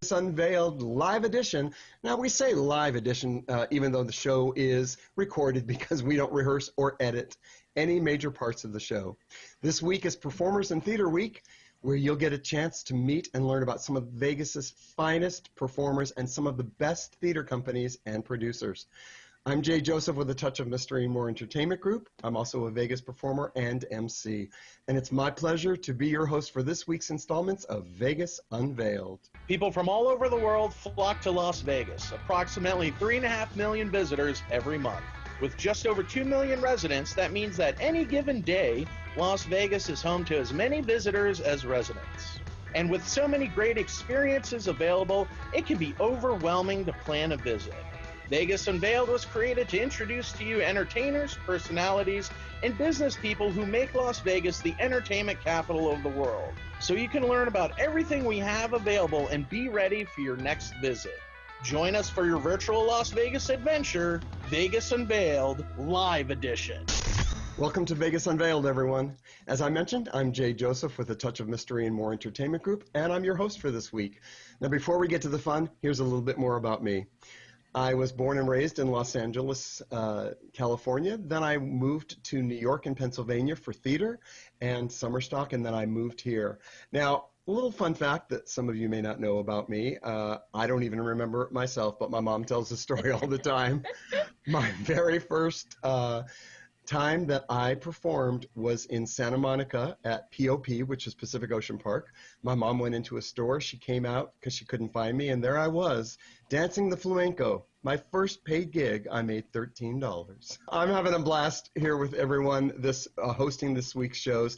Unveiled live edition. Now, we say live edition, even though the show is recorded because we don't rehearse or edit any major parts of the show. This week is Performers and Theater Week, where you'll get a chance to meet and learn about some of Vegas's finest performers and some of the best theater companies and producers. I'm Jay Joseph with a touch of Mystery and More Entertainment Group. I'm also a Vegas performer and MC. And it's my pleasure to be your host for this week's installments of Vegas Unveiled. People from all over the world flock to Las Vegas, approximately 3.5 million visitors every month. With just over 2 million residents, that means that any given day, Las Vegas is home to as many visitors as residents. And with so many great experiences available, it can be overwhelming to plan a visit. Vegas Unveiled was created to introduce to you entertainers, personalities, and business people who make Las Vegas the entertainment capital of the world. So you can learn about everything we have available and be ready for your next visit. Join us for your virtual Las Vegas adventure, Vegas Unveiled Live Edition. Welcome to Vegas Unveiled, everyone. As I mentioned, I'm Jay Joseph with a touch of Mystery and More Entertainment Group, and I'm your host for this week. Now, before we get to the fun, here's a little bit more about me. I was born and raised in Los Angeles, California. Then I moved to New York and Pennsylvania for theater and summer stock, and then I moved here. Now, a little fun fact that some of you may not know about me. I don't even remember it myself, but my mom tells the story all the time. My very first time that I performed was in Santa Monica at POP, which is Pacific Ocean Park. My mom went into a store. She came out because she couldn't find me, and there I was, dancing the flamenco. My first paid gig, I made $13. I'm having a blast here with everyone hosting this week's shows,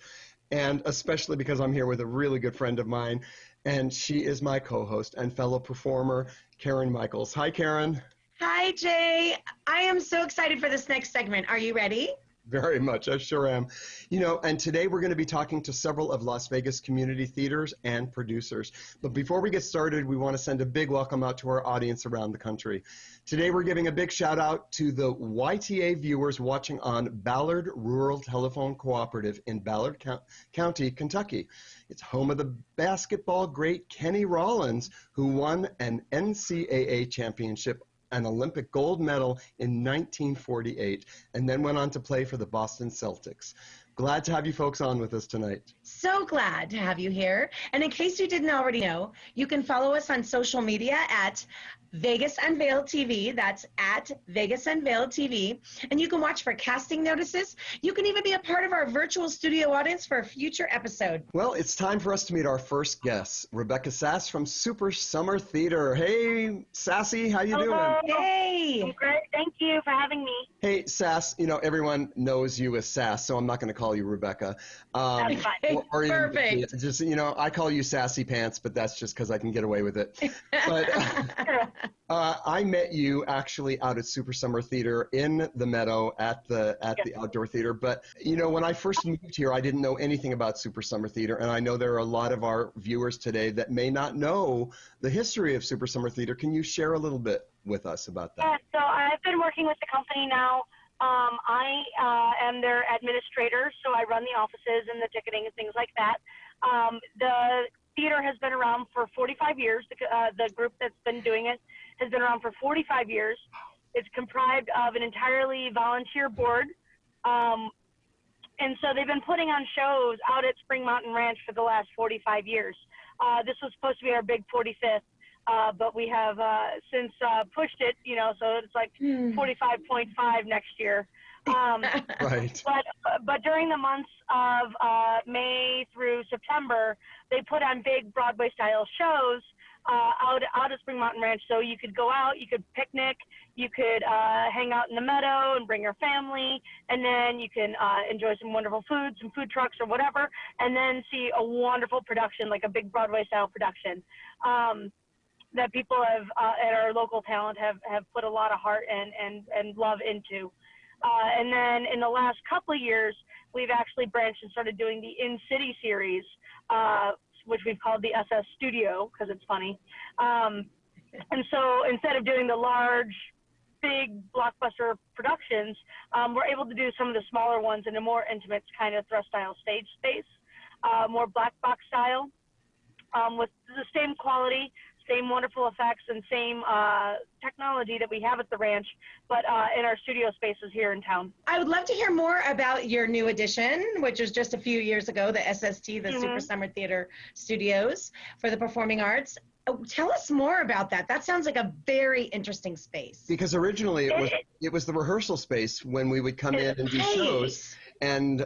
and especially because I'm here with a really good friend of mine, and she is my co-host and fellow performer, Karen Michaels. Hi, Karen. Hi, Jay. I am so excited for this next segment. Are you ready? Very much. I sure am. You know, and today we're going to be talking to several of Las Vegas community theaters and producers. But before we get started, we want to send a big welcome out to our audience around the country. Today we're giving a big shout out to the YTA viewers watching on Ballard Rural Telephone Cooperative in Ballard County, Kentucky. It's home of the basketball great Kenny Rollins, who won an NCAA championship, an Olympic gold medal in 1948, and then went on to play for the Boston Celtics. Glad to have you folks on with us tonight. So glad to have you here. And in case you didn't already know, you can follow us on social media at Vegas Unveiled TV. That's at Vegas Unveiled TV. And you can watch for casting notices. You can even be a part of our virtual studio audience for a future episode. Well, it's time for us to meet our first guest, Rebecca Sass from Super Summer Theater. Hey, Sassy, how you doing? Hey. I'm great. Thank you for having me. Hey, Sass, you know, everyone knows you as Sass, so I'm not going to call you Rebecca. That's fine. Or even, Perfect. just, you know, I call you Sassy Pants, but that's just because I can get away with it. But I met you actually out at Super Summer Theater in the Meadow at the outdoor theater. But, you know, when I first moved here, I didn't know anything about Super Summer Theater, and I know there are a lot of our viewers today that may not know the history of Super Summer Theater. Can you share a little bit with us about that? Yeah, so I've been working with the company now. I am their administrator, so I run the offices and the ticketing and things like that. The theater has been around for 45 years. The group that's been doing it has been around for 45 years. It's comprised of an entirely volunteer board. And so they've been putting on shows out at Spring Mountain Ranch for the last 45 years. This was supposed to be our big 45th. But we have since pushed it, you know, so it's like 45.5 next year. Right. But during the months of May through September, they put on big Broadway-style shows out at Spring Mountain Ranch. So you could go out, you could picnic, you could hang out in the meadow and bring your family, and then you can enjoy some wonderful food, some food trucks or whatever, and then see a wonderful production, like a big Broadway-style production. That people have, at our local talent have put a lot of heart and love into. And then in the last couple of years, we've actually branched and started doing the In-City series, which we've called the SS Studio, because it's funny. And so instead of doing the large, big blockbuster productions, we're able to do some of the smaller ones in a more intimate kind of thrust-style stage space, more black box style. With the same quality, same wonderful effects and same technology that we have at the ranch, but in our studio spaces here in town. I would love to hear more about your new addition, which was just a few years ago, the SST, the Super Summer Theater Studios for the Performing Arts. Tell us more about that. That sounds like a very interesting space. Because originally it was the rehearsal space when we would come in and do shows. And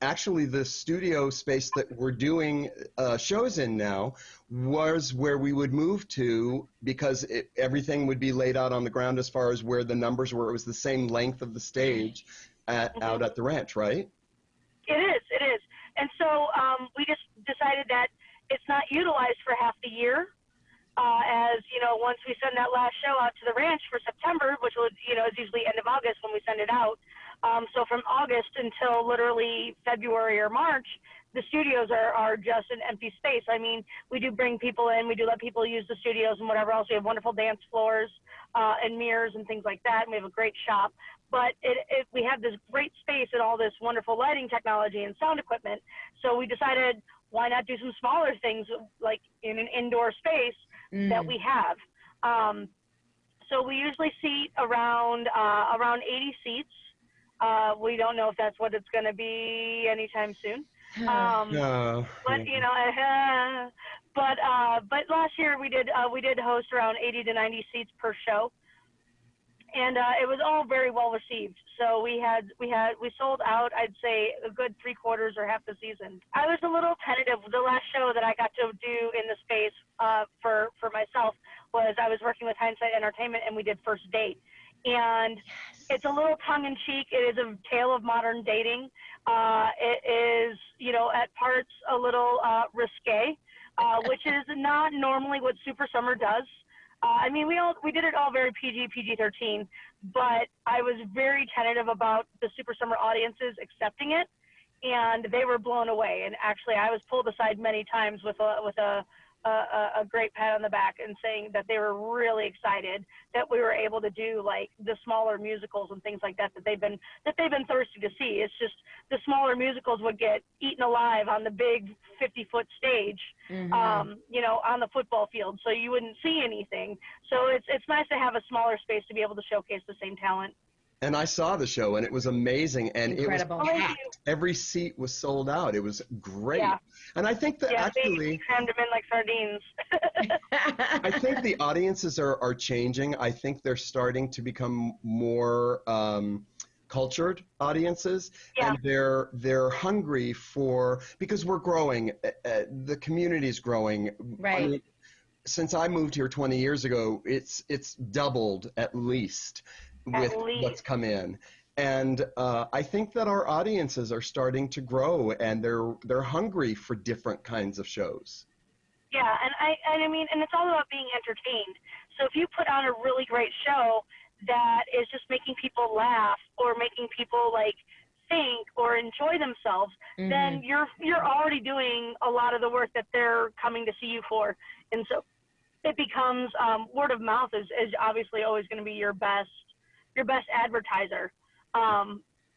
actually the studio space that we're doing shows in now was where we would move to, because everything would be laid out on the ground as far as where the numbers were. It was the same length of the stage out at the ranch, right? It is. And so we just decided that it's not utilized for half the year. As you know, once we send that last show out to the ranch for September, which would, is usually end of August when we send it out. So from August until literally February or March, the studios are just an empty space. I mean, we do bring people in, we do let people use the studios and whatever else. We have wonderful dance floors and mirrors and things like that. And we have a great shop. But we have this great space and all this wonderful lighting technology and sound equipment. So we decided, why not do some smaller things like in an indoor space that we have? So we usually seat around 80 seats. We don't know if that's what it's going to be anytime soon. No. But but last year we did host around 80 to 90 seats per show, and it was all very well received. So we sold out, I'd say, a good 3/4 or half the season. I was a little tentative. The last show that I got to do in the space for myself was I was working with Hindsight Entertainment, and we did First Date. And it's a little tongue-in-cheek. It is a tale of modern dating. It is, at parts a little risque, which is not normally what Super Summer does. I mean, we did it all very PG-13, but I was very tentative about the Super Summer audiences accepting it, and they were blown away. And actually, I was pulled aside many times with a great pat on the back and saying that they were really excited that we were able to do like the smaller musicals and things like that they've been thirsty to see. It's just the smaller musicals would get eaten alive on the big 50-foot stage, on the football field, so you wouldn't see anything. So it's nice to have a smaller space to be able to showcase the same talent. And I saw the show, and it was amazing, and Incredible. It was packed. Every seat was sold out. It was great. Yeah. And I think that they crammed them in like sardines. I think the audiences are changing. I think they're starting to become more cultured audiences, and they're hungry because we're growing. The community's growing. Right. I mean, since I moved here 20 years ago, it's doubled at least. With what's come in, and I think that our audiences are starting to grow, and they're hungry for different kinds of shows. Yeah, and I mean, and it's all about being entertained. So if you put on a really great show that is just making people laugh or making people like think or enjoy themselves, then you're already doing a lot of the work that they're coming to see you for, and so it becomes word of mouth is obviously always going to be your best advertiser,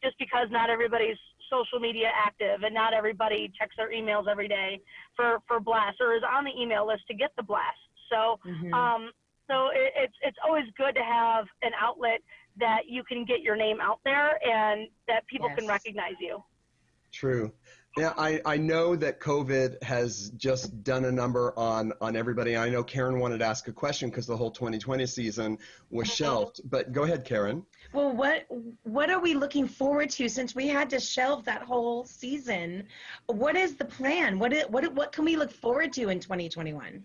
just because not everybody's social media active and not everybody checks their emails every day for blasts or is on the email list to get the blast. So, so it's always good to have an outlet that you can get your name out there and that people can recognize you. True. Yeah, I know that COVID has just done a number on everybody. I know Karen wanted to ask a question because the whole 2020 season was shelved. But go ahead, Karen. Well, what are we looking forward to since we had to shelve that whole season? What is the plan? What can we look forward to in 2021?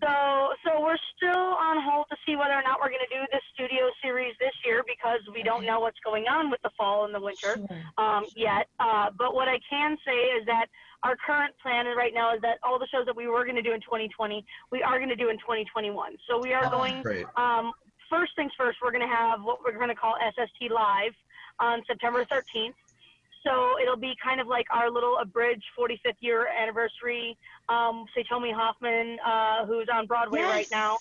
So we're still on hold to see whether or not we're going to do this studio series this year because we don't know what's going on with the fall and the winter yet. But what I can say is that our current plan right now is that all the shows that we were going to do in 2020, we are going to do in 2021. So we are going, first things first, we're going to have what we're going to call SST Live on September 13th. So it'll be kind of like our little abridged 45th year anniversary. Satomi Hoffman, who's on Broadway right now,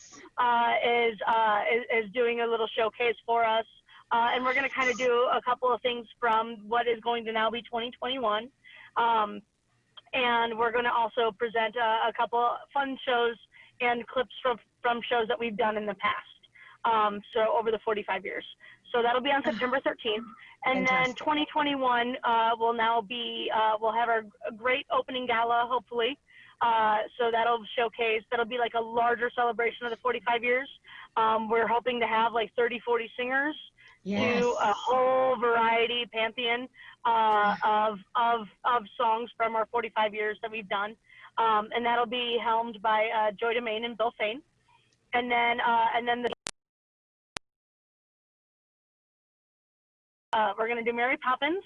is doing a little showcase for us. And we're going to kind of do a couple of things from what is going to now be 2021. And we're going to also present a couple fun shows and clips from shows that we've done in the past. So over the 45 years. So that'll be on September 13th. And Fantastic. then 2021 will now be, we'll have our great opening gala, hopefully. So that'll be like a larger celebration of the 45 years. We're hoping to have like 30, 40 singers. Yes. Do a whole variety pantheon of songs from our 45 years that we've done. And that'll be helmed by Joy DeMaine and Bill Fain. And then we're going to do Mary Poppins.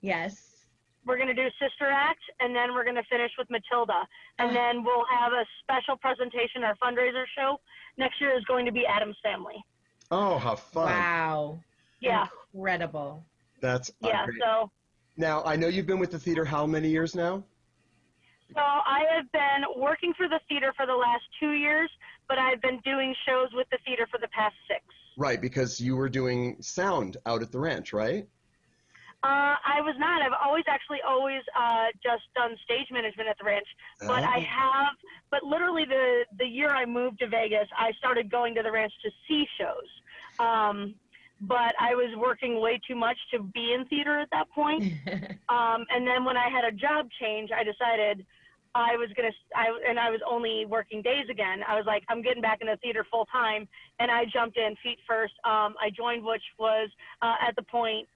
Yes. We're going to do Sister Act, and then we're going to finish with Matilda. And then we'll have a special presentation, our fundraiser show. Next year is going to be Addams Family. Oh, how fun. Wow. Yeah. Incredible. That's yeah. great. So Now, I know you've been with the theater how many years now? So I have been working for the theater for the last 2 years, but I've been doing shows with the theater for the past 6. Right, because you were doing sound out at the ranch, right? I was not. I've always just done stage management at the ranch. But but literally the year I moved to Vegas, I started going to the ranch to see shows. But I was working way too much to be in theater at that point. And then when I had a job change, I decided I was only working days again. I was like, I'm getting back into theater full time. And I jumped in feet first. I joined, which was at the point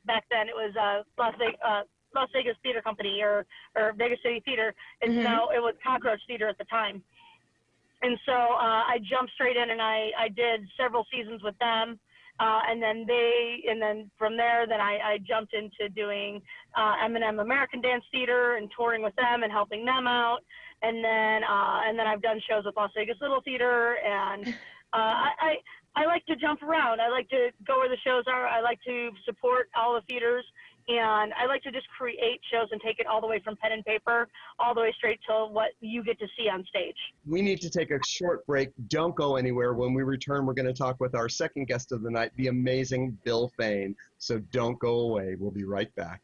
back then it was Las Vegas Theater Company or Vegas City Theater. And so it was Cockroach Theater at the time. And so I jumped straight in and I did several seasons with them. And then from there, I jumped into doing M&M American Dance Theater and touring with them and helping them out. And then I've done shows with Las Vegas Little Theater. And I like to jump around. I like to go where the shows are. I like to support all the theaters. And I like to just create shows and take it all the way from pen and paper all the way straight to what you get to see on stage. We need to take a short break. Don't go anywhere. When we return, we're going to talk with our second guest of the night, the amazing Bill Fain. So don't go away. We'll be right back.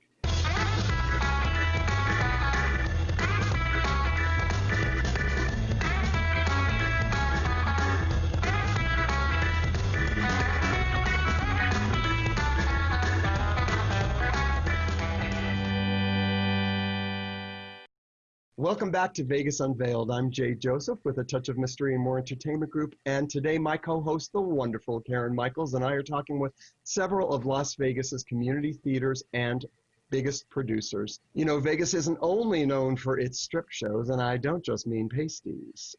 Welcome back to Vegas Unveiled. I'm Jay Joseph with a touch of mystery and more entertainment group. And today my co-host, the wonderful Karen Michaels, and I are talking with several of Las Vegas's community theaters and biggest producers. You know, Vegas isn't only known for its strip shows, and I don't just mean pasties.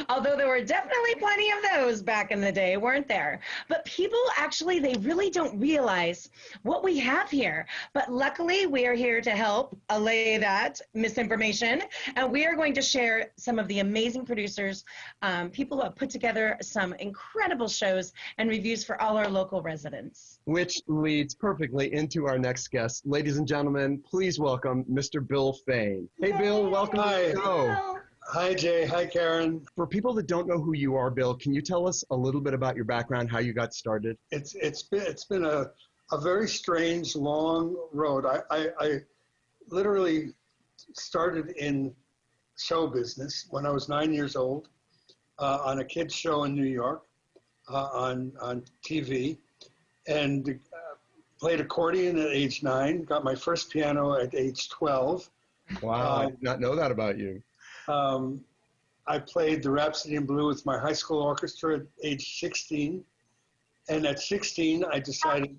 Although there were definitely plenty of those back in the day, weren't there? But people actually, they really don't realize what we have here. But luckily, we are here to help allay that misinformation. And we are going to share some of the amazing producers, people who have put together some incredible shows and reviews for all our local residents. Which leads perfectly into our next guest. Ladies and gentlemen, please welcome Mr. Bill Fain. Hey, Bill, welcome to the show. Hi, Jay. Hi, Karen. For people that don't know who you are, Bill, can you tell us a little bit about your background, how you got started? It's been a very strange, long road. I literally started in show business when I was 9 years old on a kids show in New York on TV, and played accordion at age 9. Got my first piano at age 12. Wow, I did not know that about you. I played the Rhapsody in Blue with my high school orchestra at age 16, and at 16 I decided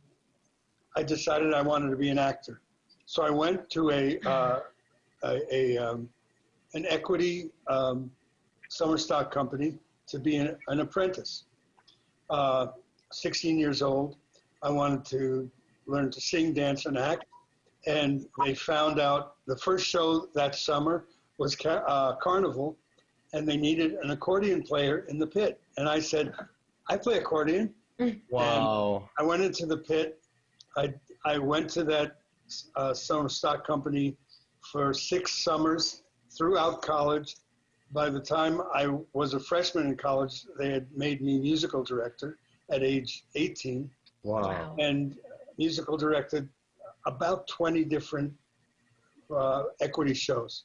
I wanted to be an actor. So I went to an equity summer stock company to be an apprentice. 16 years old, I wanted to learn to sing, dance, and act, and they found out the first show that summer was Carnival, and they needed an accordion player in the pit. And I said, I play accordion. Wow. And I went into the pit. I went to that summer stock company for 6 summers throughout college. By the time I was a freshman in college, they had made me musical director at age 18. Wow. And musical directed about 20 different equity shows.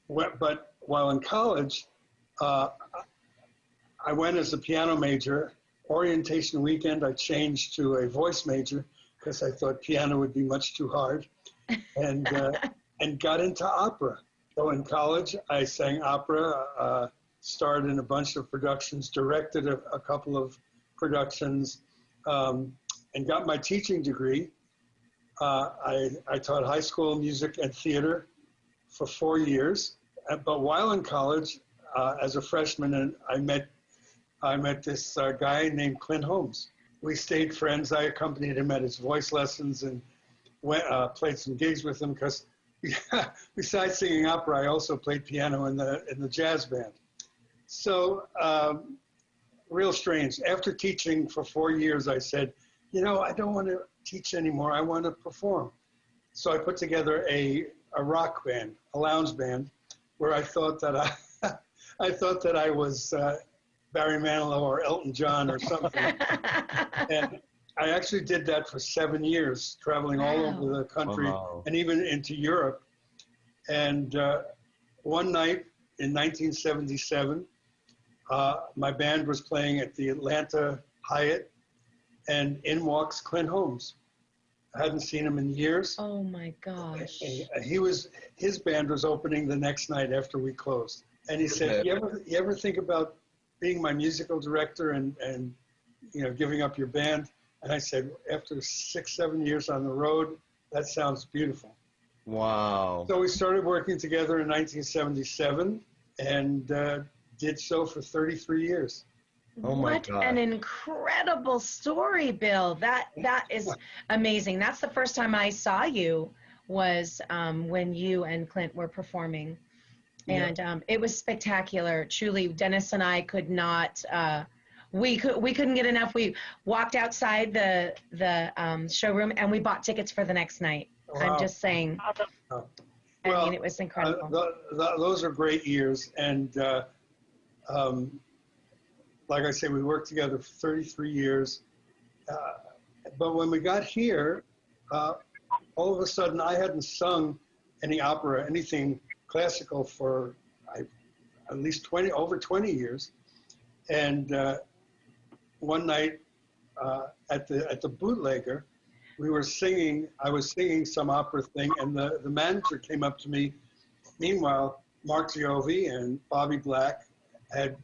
But while in college, uh, I went as a piano major. Orientation weekend, I changed to a voice major because I thought piano would be much too hard, and and got into opera. So in college, I sang opera, starred in a bunch of productions, directed a couple of productions, and got my teaching degree. I taught high school music and theater for 4 years. But while in college, as a freshman, and I met this guy named Clint Holmes. We stayed friends. I accompanied him at his voice lessons and played some gigs with him because besides singing opera, I also played piano in the jazz band. So real strange. After teaching for 4 years, I said, I don't want to teach anymore. I want to perform. So I put together a rock band, a lounge band, where I thought that I was Barry Manilow or Elton John or something. And I actually did that for 7 years, traveling all over the country and even into Europe. And one night in 1977, my band was playing at the Atlanta Hyatt, and in walks Clint Holmes. I hadn't seen him in years. Oh my gosh. His band was opening the next night after we closed. And he said, you ever think about being my musical director and giving up your band? And I said, after 6-7 years on the road, that sounds beautiful. Wow. So we started working together in 1977 and did so for 33 years. Oh my What God. an incredible story, Bill. That is amazing. That's the first time I saw you was when you and Clint were performing. And it was spectacular. Truly, Dennis and I could not we couldn't get enough. We walked outside the showroom and we bought tickets for the next night. Wow. I'm just saying. Well, I mean, it was incredible. Those are great years. And like I say, we worked together for 33 years. But when we got here, all of a sudden I hadn't sung any opera, anything classical for at least over 20 years. And one night at the Bootlegger, I was singing some opera thing, and the manager came up to me. Meanwhile, Mark Giovi and Bobby Black had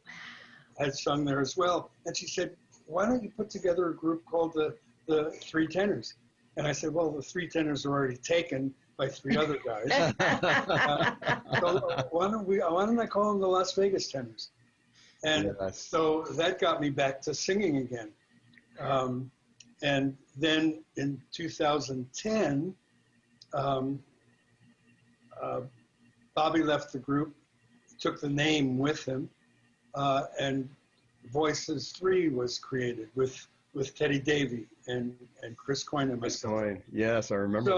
sung there as well. And she said, why don't you put together a group called the Three Tenors? And I said, well, the Three Tenors are already taken by 3 other guys. So why don't I call them the Las Vegas Tenors? And so that got me back to singing again. And then in 2010, Bobby left the group, took the name with him, and Voices 3 was created with Teddy Davey and Chris Coyne and myself. Chris Coyne. Yes, I remember.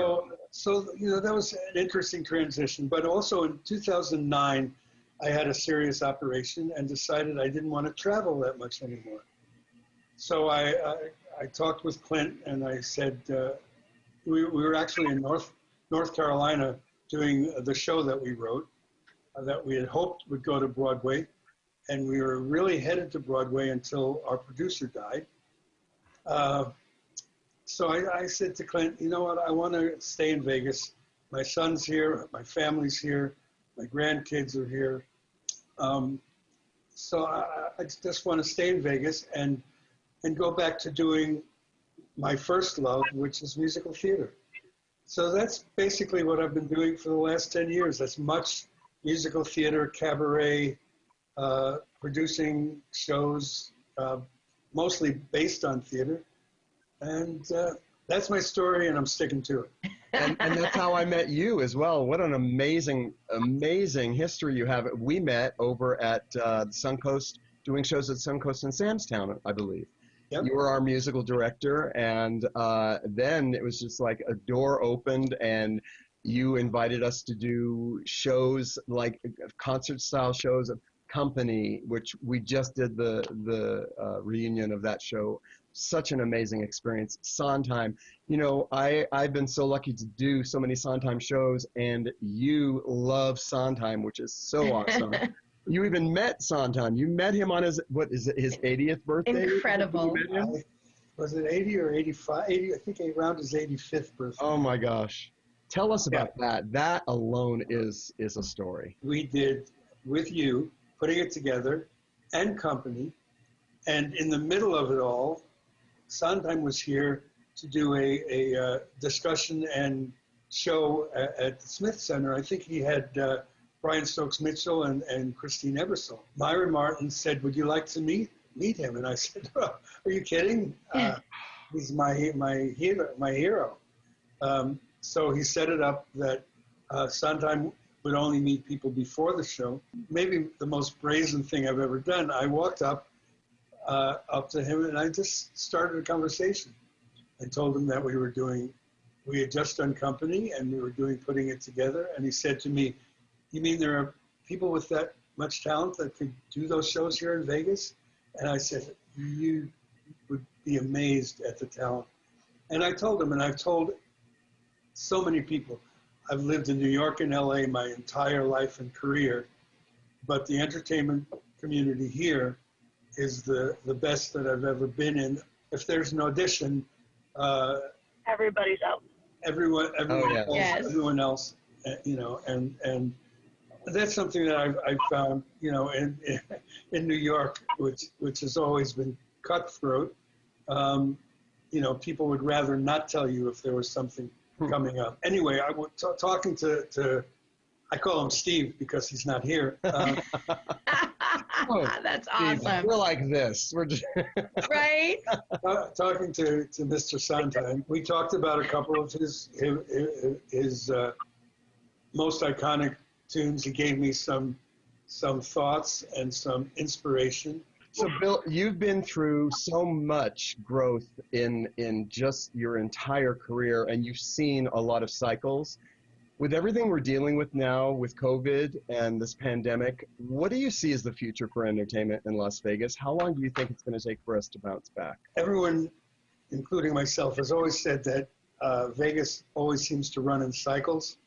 So that was an interesting transition. But also in 2009, I had a serious operation and decided I didn't want to travel that much anymore. So I talked with Clint and I said, we were actually in North Carolina doing the show that we wrote, that we had hoped would go to Broadway. And we were really headed to Broadway until our producer died. So I said to Clint, you know what, I want to stay in Vegas. My son's here, my family's here, my grandkids are here. So I just want to stay in Vegas and go back to doing my first love, which is musical theater. So that's basically what I've been doing for the last 10 years. As much musical theater, cabaret, producing shows, mostly based on theater. And that's my story, and I'm sticking to it. And that's how I met you as well. What an amazing, amazing history you have. We met over at Suncoast, doing shows at Suncoast in Samstown, I believe. Yep. You were our musical director, and then it was just like a door opened, and you invited us to do shows, like concert-style shows of Company, which we just did the reunion of that show such an amazing experience. Sondheim, you know, I've been so lucky to do so many Sondheim shows, and you love Sondheim, which is so awesome. You even met Sondheim. You met him on his, what is it, his 80th birthday? Incredible. Was it 80 or 85? 80, I think around his 85th birthday. Oh my gosh. Tell us about that. That alone is a story. We did, with you, putting it together, and company, and in the middle of it all, Sondheim was here to do a discussion and show at the Smith Center. I think he had Brian Stokes Mitchell and Christine Ebersole. Myron Martin said, "Would you like to meet him?" And I said, "Oh, are you kidding? He's my hero." So he set it up that Sondheim would only meet people before the show. Maybe the most brazen thing I've ever done. I walked up to him and I just started a conversation. I told him that we had just done company and we were putting it together. And he said to me, "You mean there are people with that much talent that could do those shows here in Vegas?" And I said, "You would be amazed at the talent." And I told him, and I've told so many people, I've lived in New York and LA my entire life and career, but the entertainment community here is the best that I've ever been in. If there's an audition, everybody's out. Everyone else, you know, and that's something that I've found, you know, in New York, which has always been cutthroat. You know, people would rather not tell you if there was something coming up. Anyway, I was talking to, I call him Steve because he's not here. That's awesome. We're like this. We're just right. Talking to Mr. Sondheim, we talked about a couple of his most iconic tunes. He gave me some thoughts and some inspiration. So, Bill, you've been through so much growth in just your entire career, and you've seen a lot of cycles. With everything we're dealing with now with COVID and this pandemic, what do you see as the future for entertainment in Las Vegas? How long do you think it's going to take for us to bounce back? Everyone, including myself, has always said that Vegas always seems to run in cycles.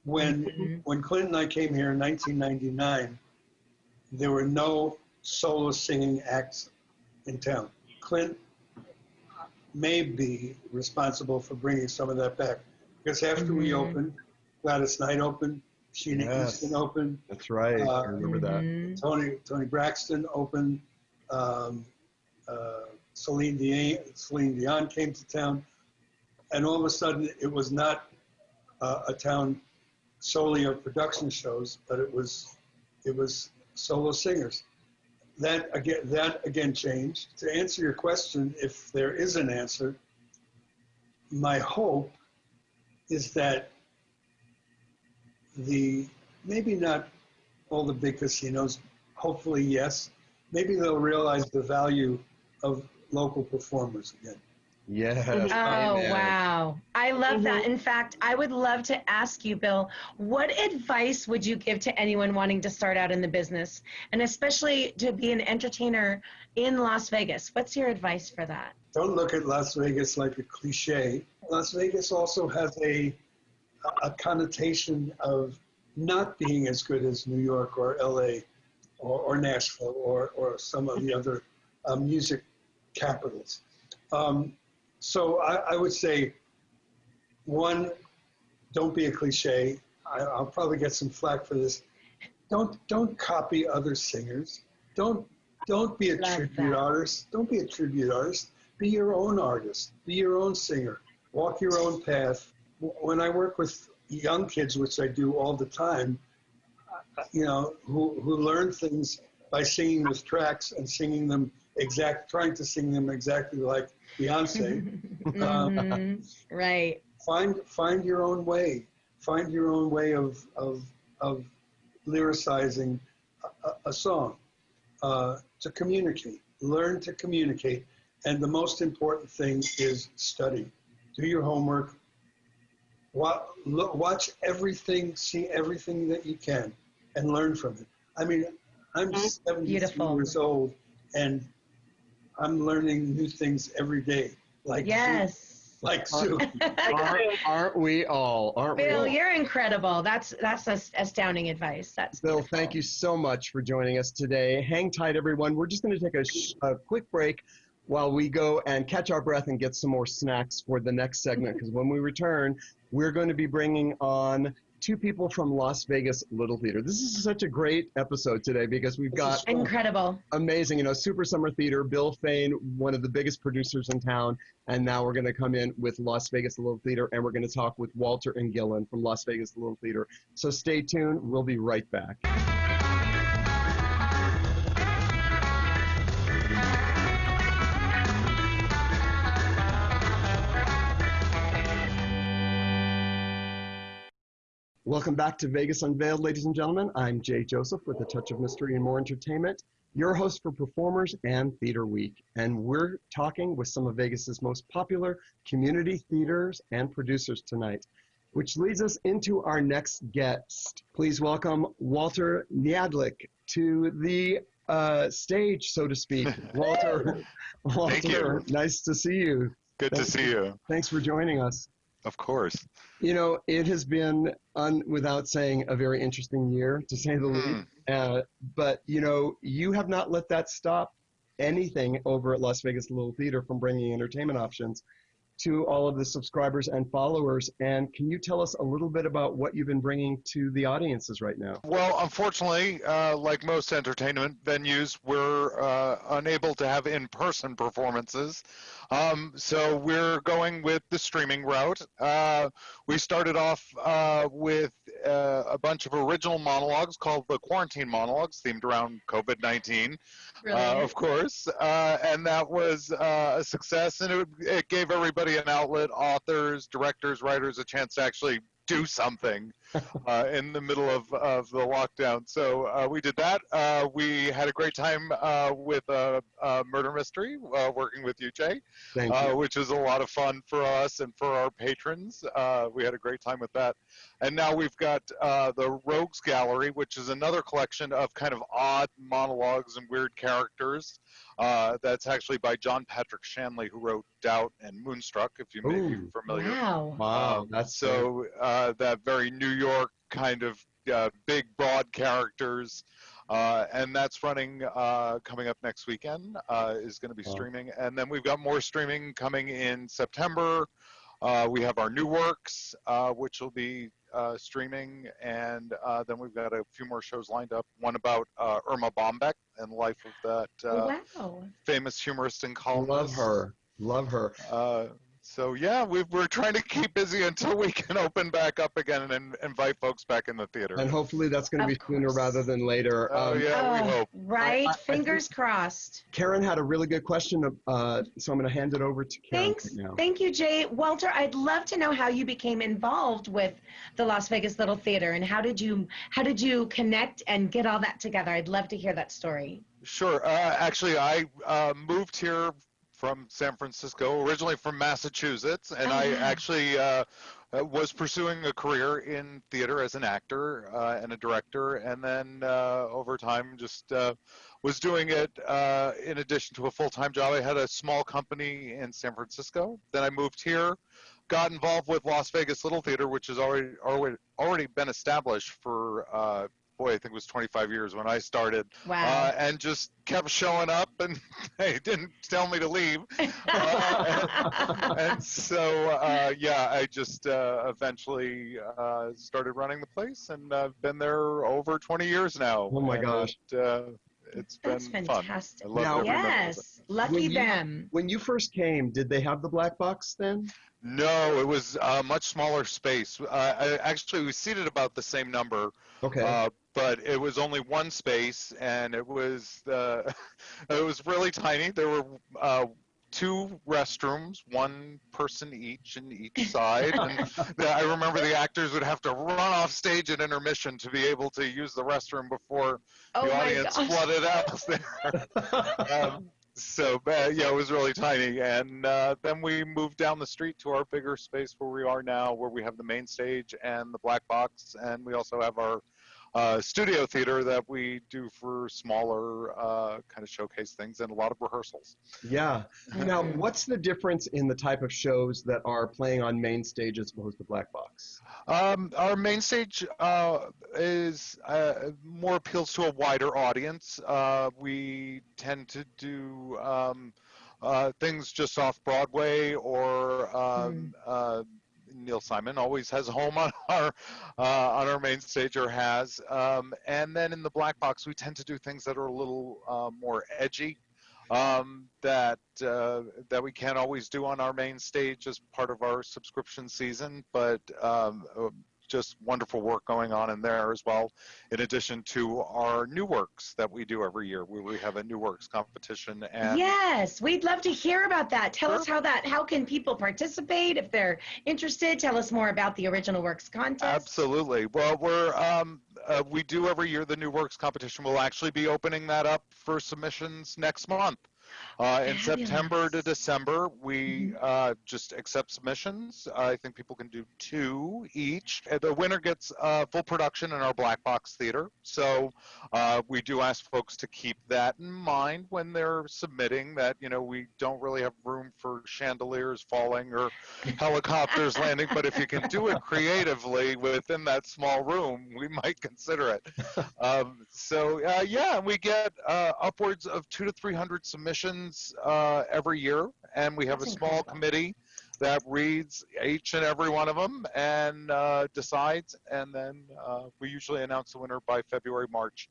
When Clint and I came here in 1999, there were no solo singing acts in town. Clint may be responsible for bringing some of that back, because after we opened, Gladys Knight opened, Sheena Easton opened. That's right. I remember that. Tony Braxton opened. Celine Dion came to town, and all of a sudden it was not a town solely of production shows, but it was solo singers. That again changed. To answer your question, if there is an answer, my hope is that maybe not all the big casinos, hopefully yes, maybe they'll realize the value of local performers again. Yes. Oh, wow. I love that. In fact, I would love to ask you, Bill, what advice would you give to anyone wanting to start out in the business, and especially to be an entertainer in Las Vegas? What's your advice for that? Don't look at Las Vegas like a cliche. Las Vegas also has a connotation of not being as good as New York or LA or Nashville or some of the other music capitals. So I would say, one, don't be a cliche. I'll probably get some flack for this. Don't copy other singers. Don't be a tribute artist. Don't be a tribute artist. Be your own artist. Be your own singer. Walk your own path. When I work with young kids, which I do all the time, you know, who learn things by singing with tracks and singing them trying to sing them exactly like Beyonce. Right. Find your own way. Find your own way of lyricizing a song. To communicate. Learn to communicate. And the most important thing is study. Do your homework. Watch everything, see everything that you can, and learn from it. I mean, I'm 73 years old, and I'm learning new things every day. Like like Sue. Aren't we all? Aren't we Bill, all? you're incredible. That's astounding advice. That's Bill, beautiful. thank you so much for joining us today. Hang tight, everyone. We're just going to take a quick break while we go and catch our breath and get some more snacks for the next segment, because when we return, we're going to be bringing on two people from Las Vegas Little Theater. This is such a great episode today because we've got incredible, amazing, Super Summer Theater, Bill Fain, one of the biggest producers in town, and now we're going to come in with Las Vegas Little Theater, and we're going to talk with Walter and Gillen from Las Vegas Little Theater. So stay tuned. We'll be right back. Welcome back to Vegas Unveiled, ladies and gentlemen. I'm Jay Joseph with a touch of mystery and more entertainment, your host for Performers and Theater Week. And we're talking with some of Vegas's most popular community theaters and producers tonight, which leads us into our next guest. Please welcome Walter Nyadlick to the stage, so to speak. Walter, Thank you. Nice to see you. Good to see you. Thanks for joining us. Of course. It has been, without saying, a very interesting year, to say the least. But, you have not let that stop anything over at Las Vegas Little Theater from bringing entertainment options to all of the subscribers and followers. And can you tell us a little bit about what you've been bringing to the audiences right now? Well, unfortunately, like most entertainment venues, we're unable to have in-person performances. So we're going with the streaming route. We started off with a bunch of original monologues called the Quarantine Monologues, themed around COVID-19, of course. And that was a success, and it gave everybody an outlet, authors, directors, writers, a chance to actually do something in the middle of the lockdown. So we did that. We had a great time with a murder mystery, working with you, Jay, which is a lot of fun for us and for our patrons. We had a great time with that. And now we've got the Rogues Gallery, which is another collection of kind of odd monologues and weird characters. That's actually by John Patrick Shanley, who wrote Doubt and Moonstruck, if you may be familiar. Wow. That's so that very New York kind of big, broad characters. And that's running, coming up next weekend, is going to be streaming. And then we've got more streaming coming in September. We have our new works, which will be streaming, and then we've got a few more shows lined up. One about Irma Bombeck and the life of that famous humorist and columnist. Love her. So yeah, we're trying to keep busy until we can open back up again and invite folks back in the theater. And hopefully that's going to be sooner rather than later. We hope. Right, fingers crossed. Karen had a really good question, so I'm going to hand it over to Karen. Thanks. Right now. Thank you, Jay. Walter, I'd love to know how you became involved with the Las Vegas Little Theater, and how did you connect and get all that together? I'd love to hear that story. Sure. Actually, I moved here from San Francisco, originally from Massachusetts, and I actually was pursuing a career in theater as an actor and a director, and then over time just was doing it in addition to a full-time job. I had a small company in San Francisco. Then I moved here, got involved with Las Vegas Little Theater, which has already been established for boy, I think it was 25 years when I started. Wow. And just kept showing up, and they didn't tell me to leave. And so, I just eventually started running the place, and I've been there over 20 years now. Oh my gosh. It's been fantastic. Fun. I love every minute of it. Lucky them. When you first came, did they have the black box then? No, it was a much smaller space. Actually, we seated about the same number. Okay. But it was only one space, and it was really tiny. There were two restrooms, one person each in each side. And I remember the actors would have to run off stage at intermission to be able to use the restroom before the audience flooded out there. It was really tiny. And then we moved down the street to our bigger space where we are now, where we have the main stage and the black box, and we also have our studio theater that we do for smaller kind of showcase things and a lot of rehearsals. Yeah. Now, what's the difference in the type of shows that are playing on main stage as opposed to black box? Our main stage is more appeals to a wider audience. We tend to do things just off Broadway, or Neil Simon always has a home on our main stage, or has. And then in the black box, we tend to do things that are a little more edgy, that we can't always do on our main stage as part of our subscription season, but just wonderful work going on in there as well, in addition to our new works that we do every year. We have a new works competition. And yes, we'd love to hear about that. Tell us how can people participate if they're interested? Tell us more about the original works contest. Absolutely. Well, we do every year the new works competition. We'll actually be opening that up for submissions next month. In September to December, we just accept submissions. I think people can do 2 each. The winner gets full production in our black box theater. So we do ask folks to keep that in mind when they're submitting, that, you know, we don't really have room for chandeliers falling or helicopters landing, but if you can do it creatively within that small room, we might consider it. Yeah, we get upwards of 200 to 300 submissions every year, and we have a small committee that reads each and every one of them and decides, and then we usually announce the winner by February, March,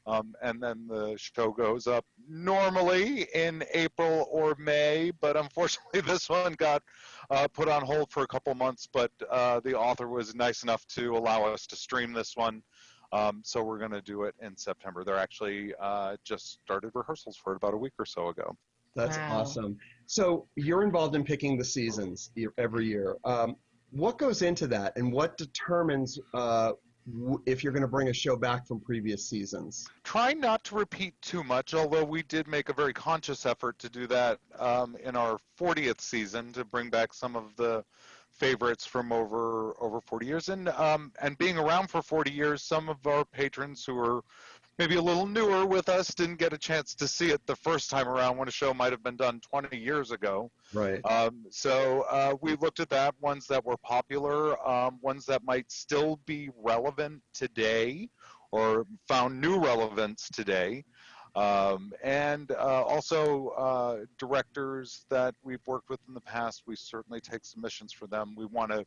and then the show goes up normally in April or May, but unfortunately this one got put on hold for a couple months, but the author was nice enough to allow us to stream this one. So we're going to do it in September. They're actually just started rehearsals for it about a week or so ago. That's awesome. So you're involved in picking the seasons every year. What goes into that, and what determines if you're going to bring a show back from previous seasons? Try not to repeat too much, although we did make a very conscious effort to do that in our 40th season, to bring back some of the favorites from over 40 years. And being around for 40 years, some of our patrons who are maybe a little newer with us didn't get a chance to see it the first time around when a show might have been done 20 years ago. Right. So we looked at that, ones that were popular, ones that might still be relevant today or found new relevance today. And also directors that we've worked with in the past, we certainly take submissions for them. We want to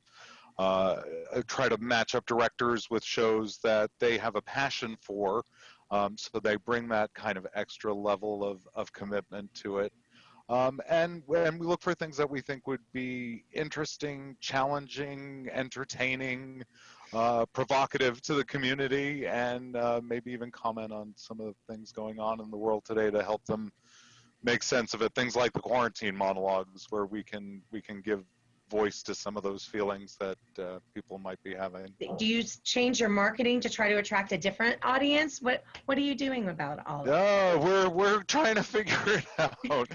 try to match up directors with shows that they have a passion for, so they bring that kind of extra level of commitment to it. And we look for things that we think would be interesting, challenging, entertaining, provocative to the community, and maybe even comment on some of the things going on in the world today to help them make sense of it. Things like the quarantine monologues, where we can give voice to some of those feelings that people might be having. Do you change your marketing to try to attract a different audience? What are you doing about all of that? No, we're trying to figure it out.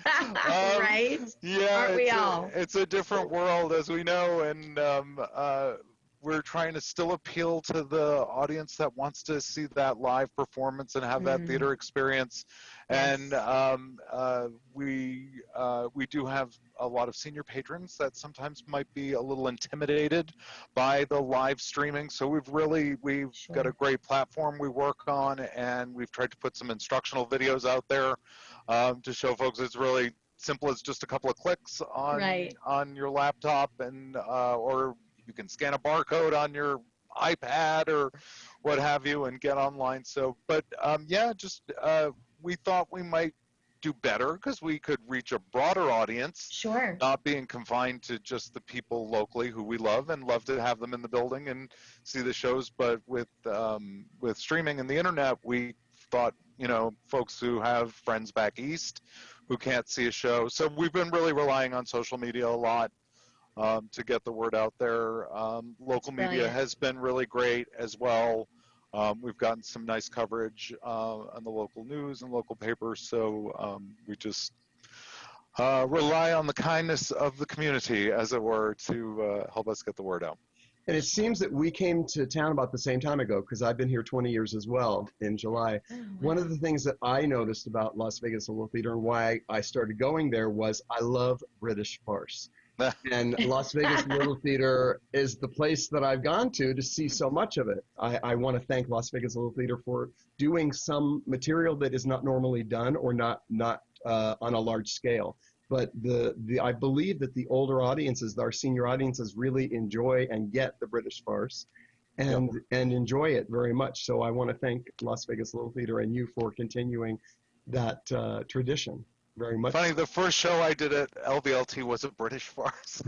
Right? Yeah, Aren't we all? It's a different world, as we know, and we're trying to still appeal to the audience that wants to see that live performance and have that theater experience. And we do have a lot of senior patrons that sometimes might be a little intimidated by the live streaming. So we've got a great platform we work on, and we've tried to put some instructional videos out there to show folks it's really simple as just a couple of clicks on your laptop, and or you can scan a barcode on your iPad or what have you and get online. So, but we thought we might do better because we could reach a broader audience. Sure. Not being confined to just the people locally who we love and love to have them in the building and see the shows. But with streaming and the internet, we thought, folks who have friends back east who can't see a show. So we've been really relying on social media a lot to get the word out there. Local media has been really great as well. We've gotten some nice coverage on the local news and local papers, so we just rely on the kindness of the community, as it were, to help us get the word out. And it seems that we came to town about the same time ago, because I've been here 20 years as well in July. Oh, wow. One of the things that I noticed about Las Vegas Little Theater and why I started going there was I love British farce. And Las Vegas Little Theater is the place that I've gone to see so much of it. I want to thank Las Vegas Little Theater for doing some material that is not normally done or not on a large scale. But I believe that the older audiences, our senior audiences, really enjoy and get the British farce and enjoy it very much. So I want to thank Las Vegas Little Theater and you for continuing that tradition very much. Funny, the first show I did at LVLT was a British farce.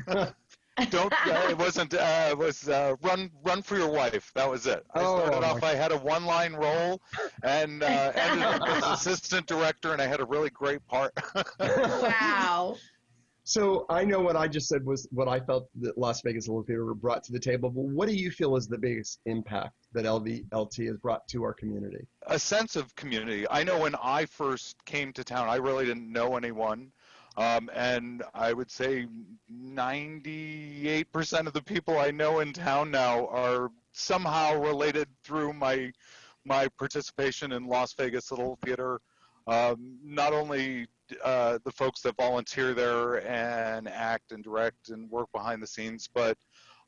It wasn't, it was Run for Your Wife. That was it. I started off, I had a one-line role and ended up as assistant director, and I had a really great part. Wow. So I know what I just said was what I felt that Las Vegas Little Theater brought to the table, but what do you feel is the biggest impact that LVLT has brought to our community? A sense of community. I know when I first came to town, I really didn't know anyone. And I would say 98% of the people I know in town now are somehow related through my participation in Las Vegas Little Theater. Not only the folks that volunteer there and act and direct and work behind the scenes, but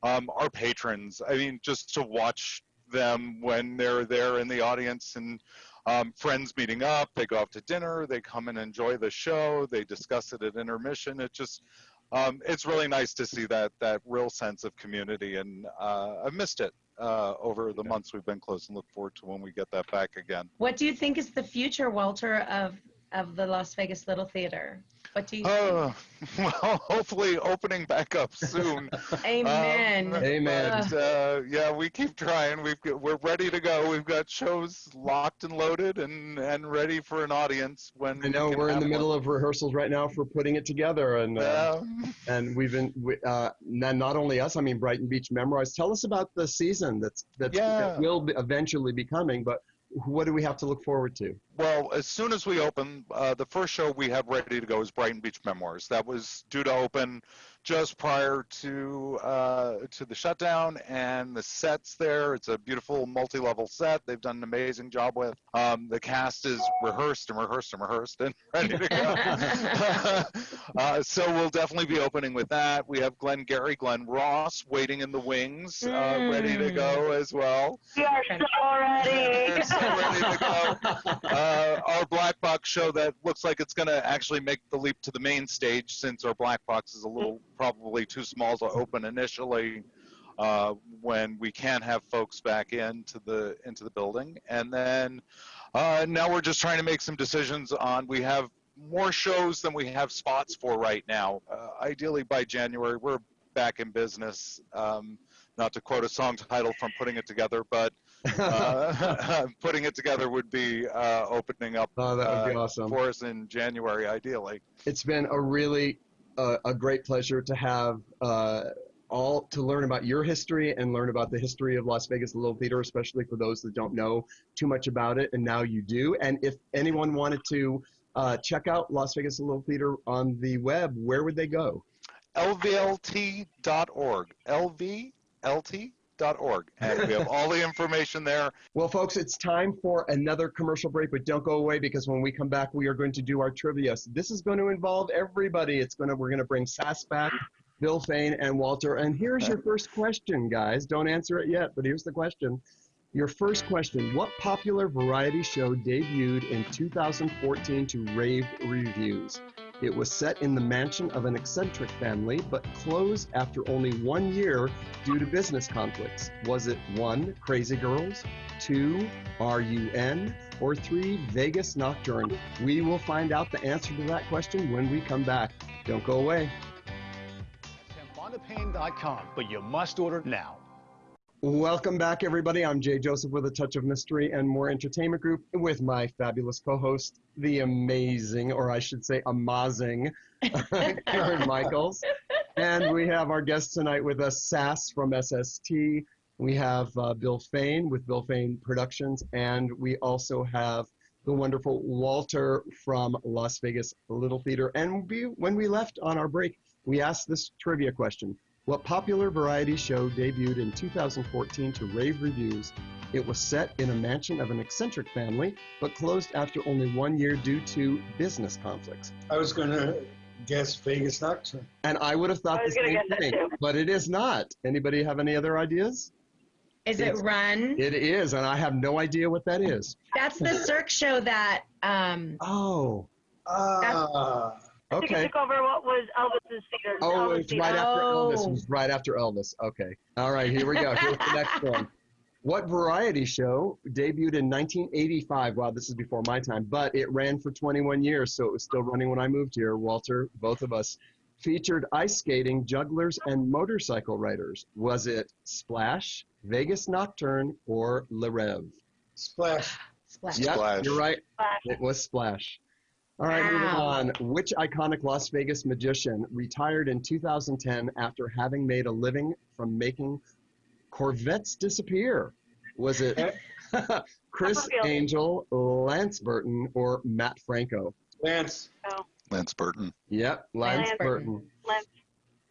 our patrons. I mean, just to watch them when they're there in the audience and friends meeting up, they go out to dinner, they come and enjoy the show, they discuss it at intermission. It just, it's really nice to see that real sense of community, and I've missed it over the months we've been closed, and look forward to when we get that back again. What do you think is the future, Walter, of the Las Vegas Little Theater? What do you think? Well, hopefully opening back up soon. Amen. Amen. And, yeah, we keep trying. We're ready to go. We've got shows locked and loaded and ready for an audience when. I know we're in the middle of rehearsals right now for putting it together, and we've been not only us. I mean, Brighton Beach Memoirs. Tell us about the season that will eventually be coming, but. What do we have to look forward to? Well, as soon as we open, the first show we have ready to go is Brighton Beach Memoirs. That was due to open just prior to the shutdown, and the set's there. It's a beautiful multi-level set they've done an amazing job with. The cast is rehearsed and ready to go. So we'll definitely be opening with that. We have Glenn Ross waiting in the wings, ready to go as well. We are so ready. We're so ready to go. Our Black Box show that looks like it's going to actually make the leap to the main stage, since our Black Box is a little probably too small to open initially, when we can have folks back into the building. And then now we're just trying to make some decisions on, we have more shows than we have spots for right now. Ideally by January we're back in business. Not to quote a song title from Putting It Together, but Putting It Together would be opening up that would be awesome for us in January, ideally. It's been a really a great pleasure to have all to learn about your history and learn about the history of Las Vegas Little Theater, especially for those that don't know too much about it, and now you do. And if anyone wanted to check out Las Vegas Little Theater on the web, where would they go? lvlt.org. lvlt.org, and we have all the information there. Well, folks, it's time for another commercial break, but don't go away, because when we come back, we are going to do our trivia. So this is going to involve everybody. We're going to bring Sass back, Bill Fain, and Walter. And here's your first question, guys. Don't answer it yet, but here's the question. Your first question: what popular variety show debuted in 2014 to rave reviews? It was set in the mansion of an eccentric family, but closed after only 1 year due to business conflicts. Was it 1, Crazy Girls, 2, RUN, or 3, Vegas Nocturne? We will find out the answer to that question when we come back. Don't go away. Fondapain.com, but you must order now. Welcome back, everybody. I'm Jay Joseph with A Touch of Mystery and More Entertainment Group, with my fabulous co-host, the amazing, or I should say amazing, Karen Michaels. And we have our guest tonight with us, Sass from SST. We have Bill Fain with Bill Fain Productions, and we also have the wonderful Walter from Las Vegas Little Theater. And when we left on our break, we asked this trivia question. What popular variety show debuted in 2014 to rave reviews? It was set in a mansion of an eccentric family, but closed after only 1 year due to business conflicts. I was going to guess Vegas Nocturne. And I would have thought I was the gonna same guess that thing, too. but it is not. Anybody have any other ideas? Is it Run? It is, and I have no idea what that is. That's the Cirque show that. Oh, Ah. I think it okay. took over what was Elvis's theater. Oh, Elvis it's theater. right after Elvis. It Oh. was right after Elvis. Okay. All right, here we go. Here's the next one. What variety show debuted in 1985? Wow, this is before my time, but it ran for 21 years, so it was still running when I moved here. Walter, both of us. Featured ice skating, jugglers, and motorcycle riders. Was it Splash, Vegas Nocturne, or Le Rêve? Splash. Splash. Yep, Splash. you're right. Splash. It was Splash. All right, moving Wow. on. Which iconic Las Vegas magician retired in 2010 after having made a living from making Corvettes disappear? Was it Chris Copperfield. Angel, Lance Burton, or Matt Franco? Lance. Oh, Lance Burton. Yep, Lance Lance Burton. Lance.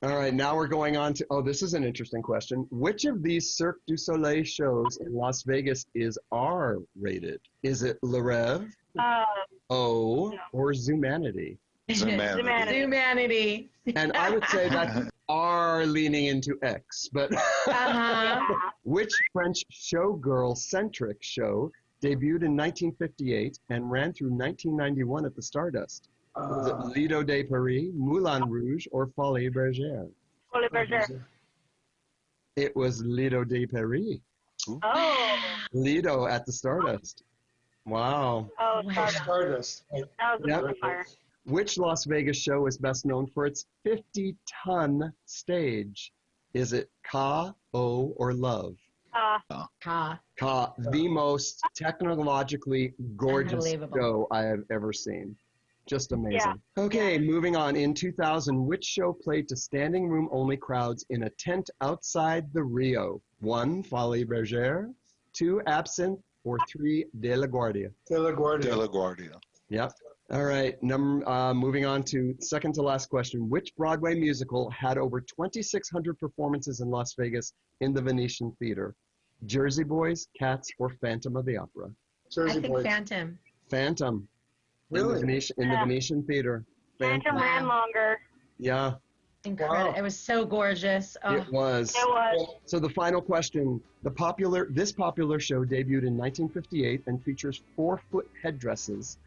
All right, now we're going on to, oh, this is an interesting question. Which of these Cirque du Soleil shows in Las Vegas is R-rated? Is it Le Rêve, O, No. or Zumanity? Zumanity. Zumanity. Humanity. And I would say that's R leaning into X, but Uh-huh. which French showgirl-centric show debuted in 1958 and ran through 1991 at the Stardust? Was it Lido de Paris, Moulin Rouge, or Folie Bergère? Folie Bergère. It was Lido de Paris. Oh. Lido at the Stardust. Wow. Oh, Wow. sorry. Stardust. That was a Yep. really fire. Which Las Vegas show is best known for its 50-ton stage? Is it Ka, O, or Love? Ha. Ka, the most technologically gorgeous Unbelievable. show I have ever seen. Just amazing. Yeah. Okay, moving on. In 2000, which show played to standing room only crowds in a tent outside the Rio? 1, Folie Bergère, 2, Absinthe, or 3, De La Guardia? De La Guardia. De La Guardia. Yep. All right. Moving on to second to last question. Which Broadway musical had over 2,600 performances in Las Vegas in the Venetian Theater? Jersey Boys, Cats, or Phantom of the Opera? I Jersey think Boys. Phantom. Phantom. Really? In the Yeah. Venetian Theater. Phantom Wow. ran longer. Yeah, Incredible. Wow. It was so gorgeous. Oh. it was. It was. So the final question. This popular show debuted in 1958 and features 4-foot headdresses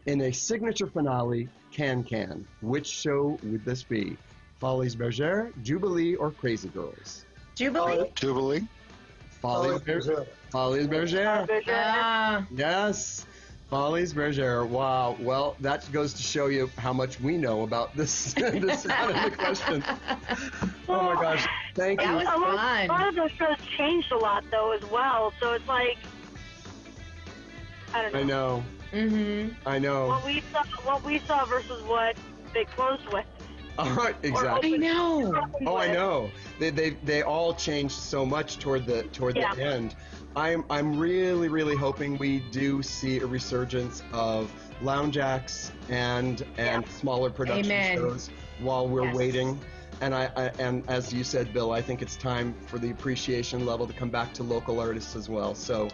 in a signature finale, Can. Which show would this be? Folies Bergère, Jubilee, or Crazy Girls? Jubilee? Jubilee. Folies Bergère. Folies Bergère. Bergère. Ah. Yes. Folies Bergère. Wow. Well, that goes to show you how much we know about this this side of the question. Oh my gosh. Thank That you. was A fun. lot of those shows changed a lot though as well. So it's like I don't know. I know. Mm-hmm. I know. What we saw versus what they closed with. All right. Exactly. I know. Oh, I know. They all changed so much toward the Yeah. end. I'm really hoping we do see a resurgence of lounge acts and smaller production Amen. shows while we're Yes. waiting. And and as you said, Bill, I think it's time for the appreciation level to come back to local artists as well. So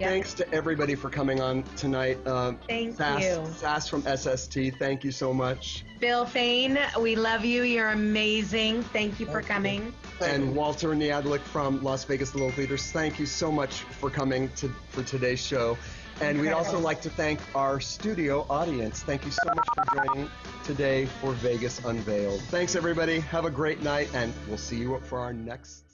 Yeah. thanks to everybody for coming on tonight. Thank Sass, you. Sass from SST, thank you so much. Bill Fain, we love you. You're amazing. Thank you for coming. And Walter Nyadlick from Las Vegas Little Theaters, thank you so much for coming for today's show. And we'd also like to thank our studio audience. Thank you so much for joining today for Vegas Unveiled. Thanks, everybody. Have a great night, and we'll see you for our next